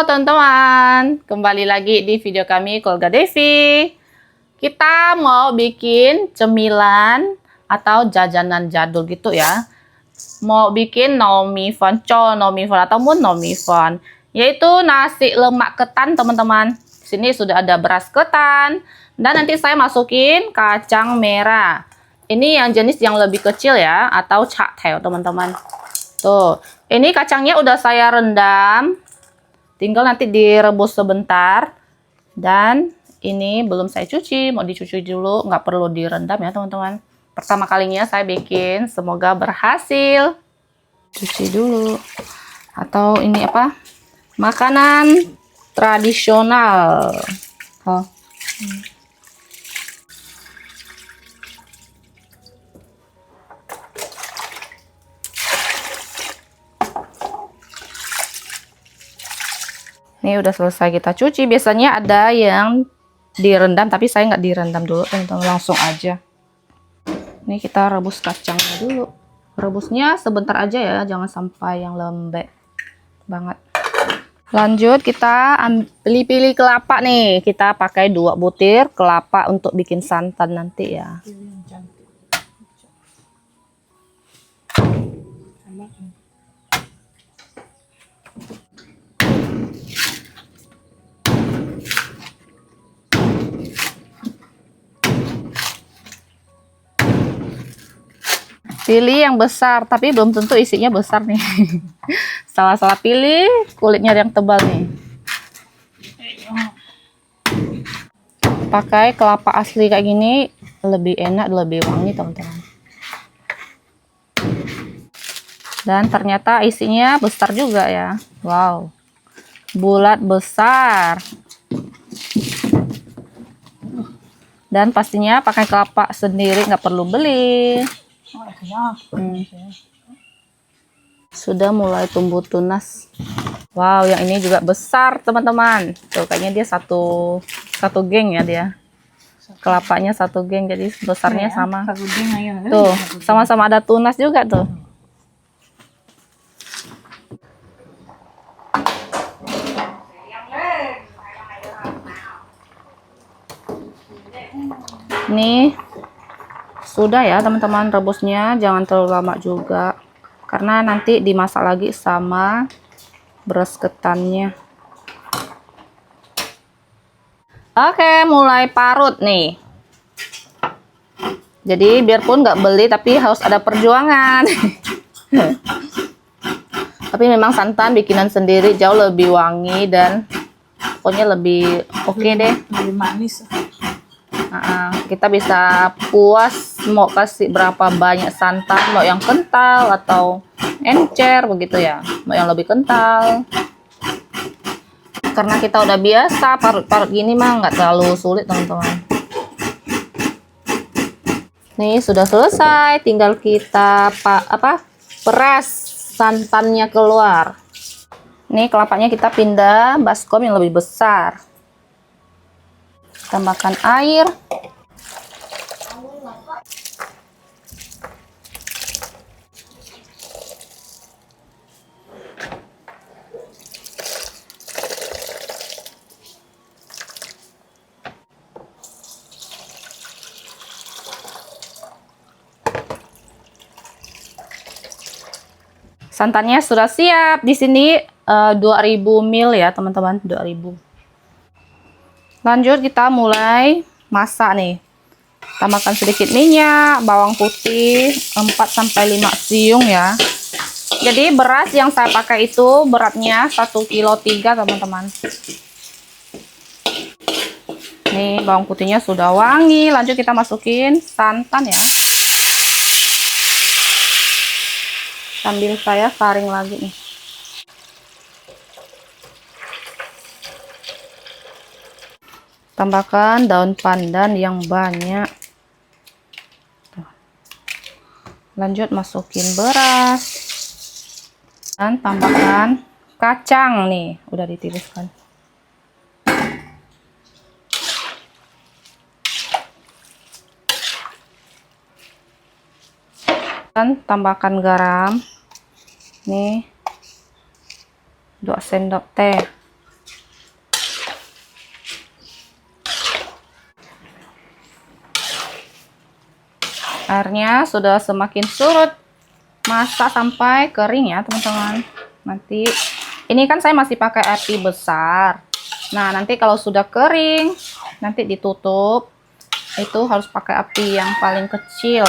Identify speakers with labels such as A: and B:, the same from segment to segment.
A: teman-teman, kembali lagi di video kami Keluarga Devi. Kita mau bikin cemilan atau jajanan jadul gitu ya. Mau bikin nomifon ataupun nomifon, yaitu nasi lemak ketan teman-teman. Sini sudah ada beras ketan dan nanti saya masukin kacang merah. Ini yang jenis yang lebih kecil ya, atau caktel teman-teman. Tuh, ini kacangnya udah saya rendam. Tinggal nanti direbus sebentar. Dan ini belum saya cuci, mau dicuci dulu, nggak perlu direndam ya teman-teman. Pertama kalinya saya bikin, semoga berhasil. Cuci dulu. Atau ini apa? Makanan tradisional. Oh. Ini udah selesai kita cuci. Biasanya ada yang direndam, tapi saya nggak direndam dulu, teman-teman, langsung aja. Ini kita rebus kacangnya dulu. Rebusnya sebentar aja ya, jangan sampai yang lembek banget. Lanjut kita pilih kelapa nih. Kita pakai 2 butir kelapa untuk bikin santan nanti ya. Pilih yang besar, tapi belum tentu isinya besar nih. Salah-salah pilih, kulitnya yang tebal nih. Pakai kelapa asli kayak gini lebih enak, lebih wangi teman-teman. Dan ternyata isinya besar juga ya. Wow, bulat besar. Dan pastinya pakai kelapa sendiri, nggak perlu beli. Sudah mulai tumbuh tunas. Wow, yang ini juga besar teman-teman. Tuh kayaknya dia satu geng ya dia. Kelapanya satu geng, jadi besarnya sama. Tuh, sama-sama ada tunas juga tuh. Nih sudah ya teman-teman, rebusnya jangan terlalu lama juga karena nanti dimasak lagi sama beras ketannya. Oke, mulai parut nih. Jadi biarpun nggak beli tapi harus ada perjuangan. Tapi memang santan bikinan sendiri jauh lebih wangi dan pokoknya lebih oke deh, lebih manis. Kita bisa puas mau kasih berapa banyak santan, mau yang kental atau encer begitu ya, mau yang lebih kental. Karena kita udah biasa parut-parut gini mah nggak terlalu sulit teman-teman. Nih sudah selesai, tinggal kita peras santannya keluar. Nih kelapanya kita pindah baskom yang lebih besar. Tambahkan air. Santannya sudah siap. Di sini 2000 ml ya, teman-teman, 2000. Lanjut kita mulai masak nih. Tambahkan sedikit minyak, bawang putih 4-5 siung ya. Jadi beras yang saya pakai itu beratnya 1,3 kg teman-teman. Nih bawang putihnya sudah wangi. Lanjut kita masukin santan ya. Sambil saya saring lagi nih. Tambahkan daun pandan yang banyak. Lanjut masukin beras. Dan tambahkan kacang nih, udah ditiriskan. Dan tambahkan garam. Nih 2 sendok teh. Airnya sudah semakin surut. Masak sampai kering ya teman-teman. Nanti ini kan saya masih pakai api besar. Nah nanti kalau sudah kering, nanti ditutup. Itu harus pakai api yang paling kecil,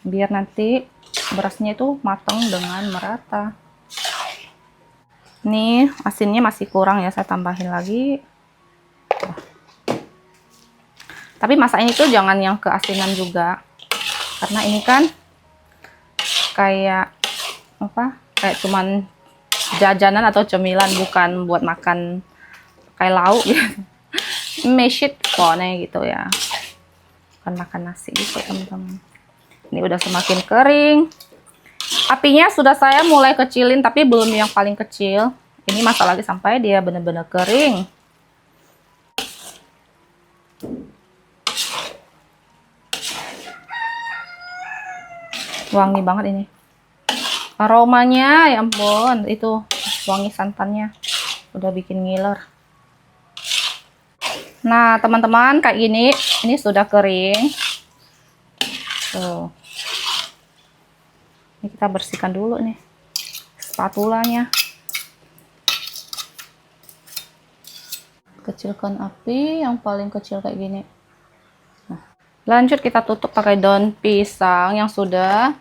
A: biar nanti berasnya itu matang dengan merata. Nih asinnya masih kurang ya, saya tambahin lagi. Tapi masak ini tuh jangan yang keasinan juga, karena ini kan kayak apa, kayak cuman jajanan atau cemilan, bukan buat makan kayak lauk gitu. Mesit pone gitu ya, bukan makan nasi gitu teman-teman. Ini udah semakin kering, apinya sudah saya mulai kecilin tapi belum yang paling kecil. Ini masak lagi sampai dia benar-benar kering. Wangi banget ini. Aromanya ya ampun, itu wangi santannya udah bikin ngiler. Nah teman-teman, kayak gini, ini sudah kering. Tuh. Ini kita bersihkan dulu nih spatulanya. Kecilkan api yang paling kecil kayak gini. Nah, lanjut kita tutup pakai daun pisang yang sudah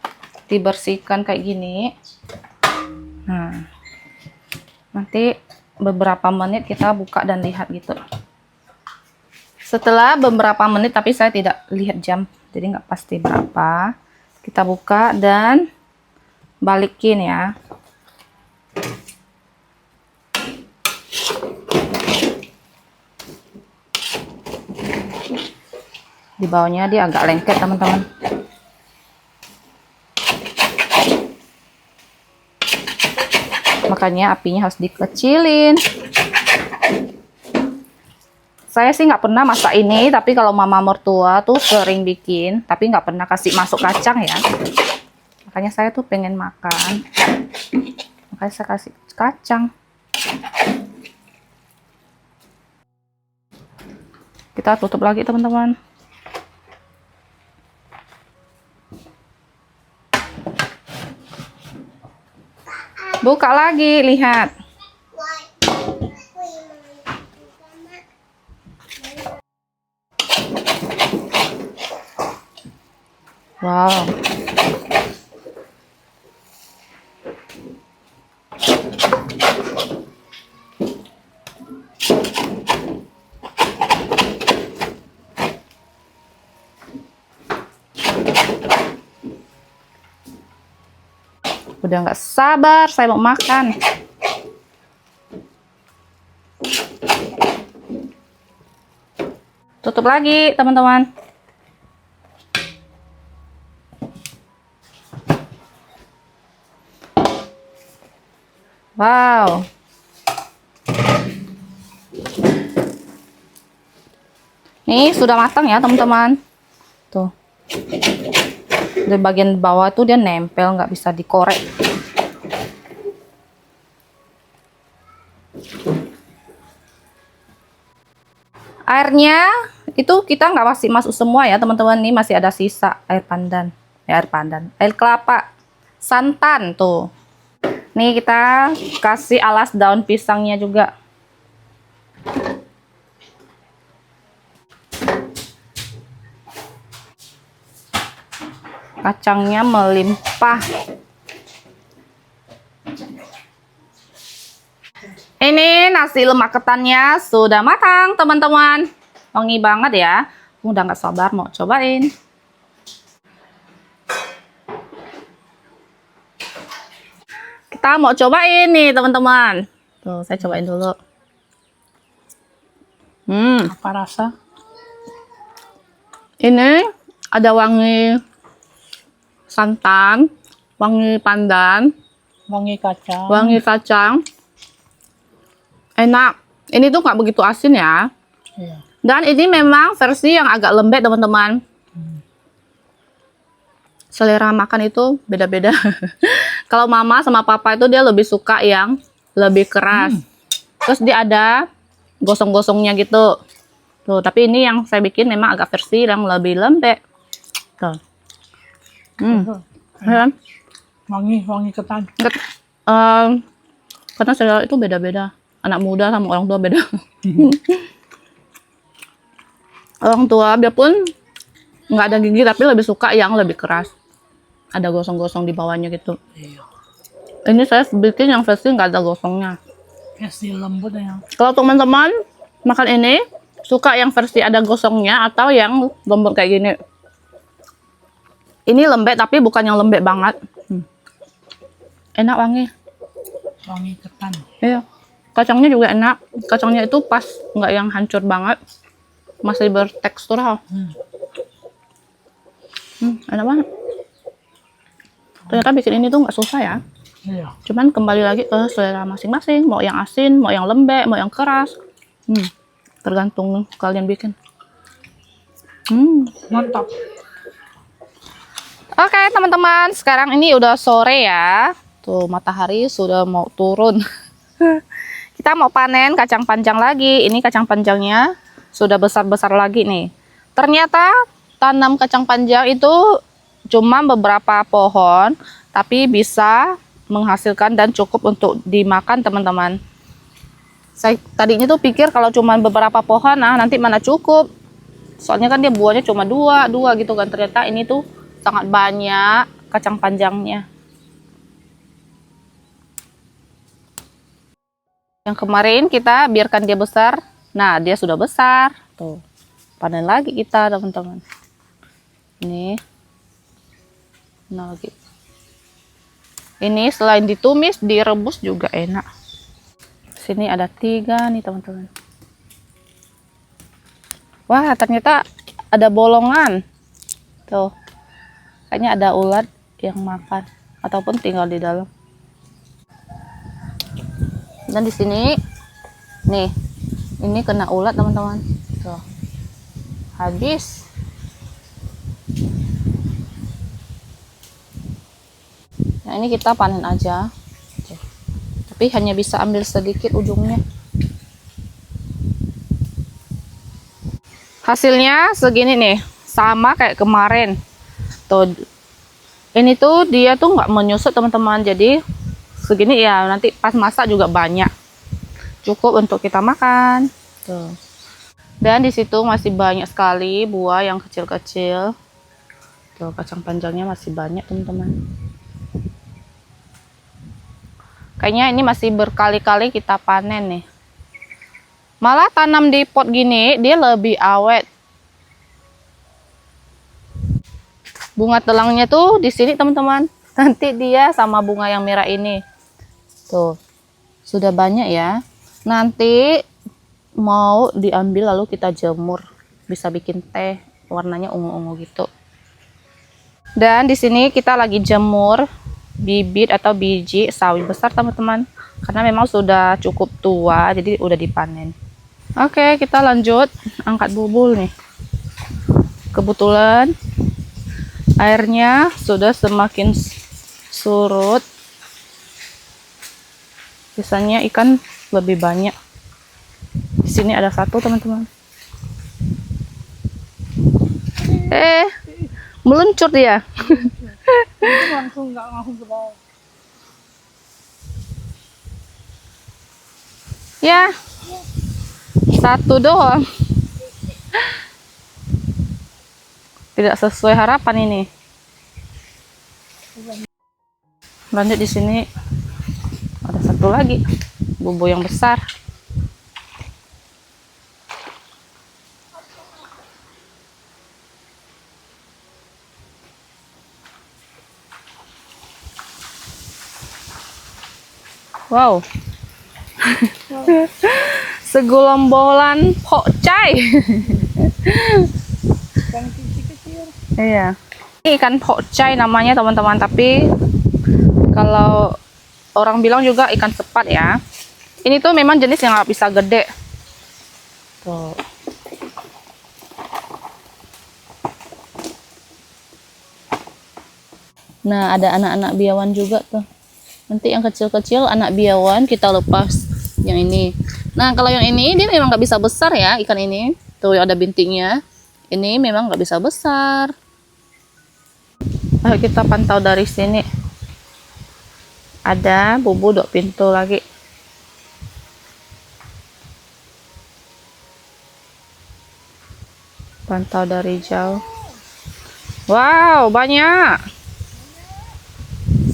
A: dibersihkan kayak gini. Nah, nanti beberapa menit kita buka dan lihat gitu. Setelah beberapa menit, tapi saya tidak lihat jam, jadi nggak pasti berapa. Kita buka dan balikin ya. Di bawahnya dia agak lengket teman-teman. Makanya apinya harus dikecilin. Saya sih nggak pernah masak ini, tapi kalau mama mertua tuh sering bikin, tapi nggak pernah kasih masuk kacang ya. Makanya saya tuh pengen makan, makanya saya kasih kacang. Kita tutup lagi teman-teman. Buka lagi, lihat. Wow. Udah nggak sabar, saya mau makan. Tutup lagi, teman-teman. Wow. Nih, sudah matang ya, teman-teman. Tuh. Di bagian bawah tuh dia nempel, nggak bisa dikorek. Airnya itu kita nggak masih masuk semua ya teman-teman, nih masih ada sisa air pandan, air kelapa, santan tuh. Nih kita kasih alas daun pisangnya juga. Kacangnya melimpah. Ini nasi lemak ketannya sudah matang teman-teman. Wangi banget ya. Udah nggak sabar mau cobain. Kita mau cobain nih teman-teman. Tuh saya cobain dulu.
B: Apa rasa?
A: Ini ada wangi santan, wangi pandan,
B: Wangi kacang.
A: wangi kacang. Enak. Ini tuh nggak begitu asin ya.
B: Iya.
A: Dan ini memang versi yang agak lembek teman-teman. Selera makan itu beda-beda. Kalau mama sama papa itu dia lebih suka yang lebih keras. Terus dia ada gosong-gosongnya gitu. Tuh, tapi ini yang saya bikin memang agak versi yang lebih lembek. Tuh. Ya.
B: Wangi ketan.
A: Karena selera itu beda-beda. Anak muda sama orang tua beda. Orang tua biarpun nggak ada gigi tapi lebih suka yang lebih keras. Ada gosong-gosong di bawahnya gitu.
B: Iya.
A: Ini saya bikin yang versi nggak ada gosongnya.
B: Versi lembut ya.
A: Kalau teman-teman makan ini suka yang versi ada gosongnya atau yang lembut kayak gini. Ini lembek tapi bukan yang lembek banget. Enak wangi.
B: Wangi ketan.
A: Iya. Kacangnya juga enak. Kacangnya itu pas, nggak yang hancur banget. Masih bertekstur. Enak banget. Ternyata bikin ini tuh nggak susah ya.
B: Iya.
A: Cuman kembali lagi ke selera masing-masing. Mau yang asin, mau yang lembek, mau yang keras. Tergantung kalian bikin.
B: Mantap.
A: Oke teman-teman, sekarang ini udah sore ya. Tuh matahari sudah mau turun. Kita mau panen kacang panjang lagi. Ini kacang panjangnya sudah besar-besar lagi nih. Ternyata tanam kacang panjang itu cuma beberapa pohon, tapi bisa menghasilkan dan cukup untuk dimakan teman-teman. Saya tadinya tuh pikir kalau cuma beberapa pohon, nah nanti mana cukup. Soalnya kan dia buahnya cuma dua gitu kan. Ternyata ini tuh sangat banyak kacang panjangnya. Yang kemarin kita biarkan dia besar. Nah, dia sudah besar. Tuh. Panen lagi kita, teman-teman. Ini. Nah, lagi. Ini selain ditumis, direbus juga enak. Sini ada 3 nih, teman-teman. Wah, ternyata ada bolongan. Tuh. Kayaknya ada ulat yang makan ataupun tinggal di dalam. Dan di sini nih, ini kena ulat teman-teman. Tuh. Habis. Nah, ini kita panen aja. Tuh. Tapi hanya bisa ambil sedikit ujungnya. Hasilnya segini nih, sama kayak kemarin. Tuh. Ini tuh dia tuh nggak menyusut teman-teman. Jadi segini ya, nanti pas masak juga banyak, cukup untuk kita makan. Tuh. Dan di situ masih banyak sekali buah yang kecil-kecil. Tuh, kacang panjangnya masih banyak teman-teman. Kayaknya ini masih berkali-kali kita panen nih. Malah tanam di pot gini dia lebih awet. Bunga telangnya tuh di sini teman-teman. Nanti dia sama bunga yang merah ini. Tuh, sudah banyak ya. Nanti mau diambil lalu kita jemur. Bisa bikin teh, warnanya ungu-ungu gitu. Dan di sini kita lagi jemur bibit atau biji sawi besar teman-teman. Karena memang sudah cukup tua, jadi udah dipanen. Oke, kita lanjut angkat bubul nih. Kebetulan airnya sudah semakin surut. Biasanya ikan lebih banyak. Di sini ada 1 teman-teman. Meluncur dia.
B: Langsung ke bawah.
A: Ya. 1 doang. Tidak sesuai harapan ini. Lanjut di sini ada 1 lagi bumbu yang besar. Wow. Segolombolan pokcai.
B: Ikan kecil-kecil.
A: Iya. Ini ikan pokcai namanya teman-teman, tapi kalau orang bilang juga ikan sepat ya. Ini tuh memang jenis yang nggak bisa gede. Tuh. Nah, ada anak-anak biawan juga tuh. Nanti yang kecil-kecil anak biawan kita lepas yang ini. Nah, kalau yang ini dia memang nggak bisa besar ya ikan ini. Tuh ada bintiknya. Ini memang nggak bisa besar. Ayo kita pantau dari sini. Ada bubuduk pintu lagi. Pantau dari jauh. Wow, banyak.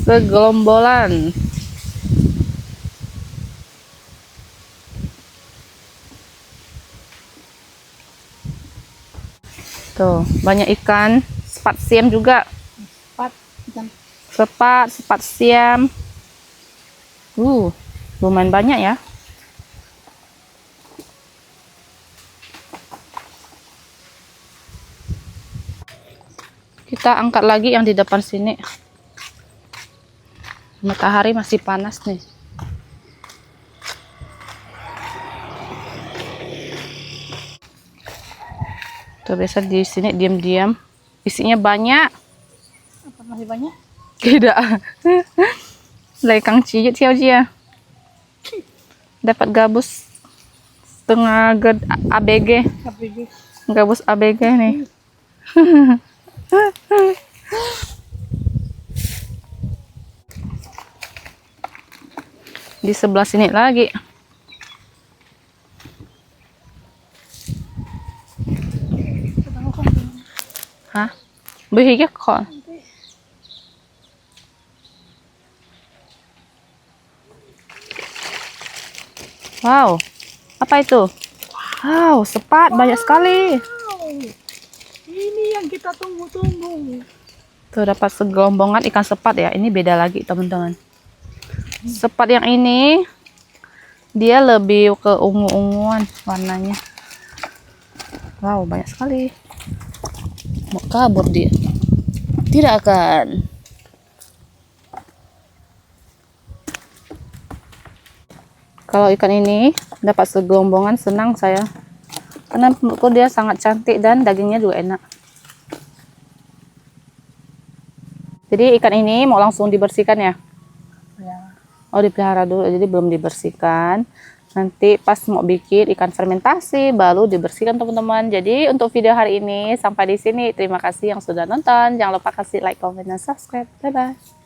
A: Segelombolan. Tuh, banyak ikan. Sepat siam juga.
B: Empat ikan.
A: Sepat siam. Lumayan banyak ya. Kita angkat lagi yang di depan sini. Matahari masih panas nih. Tuh, biasa di sini diam-diam. Isinya banyak.
B: Apa masih banyak?
A: Tidak. Lekang ciut siau dia. Dapat gabus setengah ABG.
B: KPG.
A: Gabus ABG nih. Di sebelah sini lagi.
B: Ketemu kan?
A: Hah? Behigya kok. Wow. Apa itu? Wow, sepat banyak sekali.
B: Wow. Ini yang kita tunggu-tunggu.
A: Tuh, dapat segelombongan ikan sepat ya. Ini beda lagi, teman-teman. Sepat yang ini dia lebih ke ungu-unguan warnanya. Wow, banyak sekali. Mau kabur dia. Tidak akan. Kalau ikan ini dapat segelombongan, senang saya. Karena menurutku dia sangat cantik dan dagingnya juga enak. Jadi ikan ini mau langsung dibersihkan ya?
B: Ya.
A: Oh, dipelihara dulu, jadi belum dibersihkan. Nanti pas mau bikin ikan fermentasi baru dibersihkan, teman-teman. Jadi untuk video hari ini sampai di sini. Terima kasih yang sudah nonton. Jangan lupa kasih like, comment, dan subscribe. Bye bye.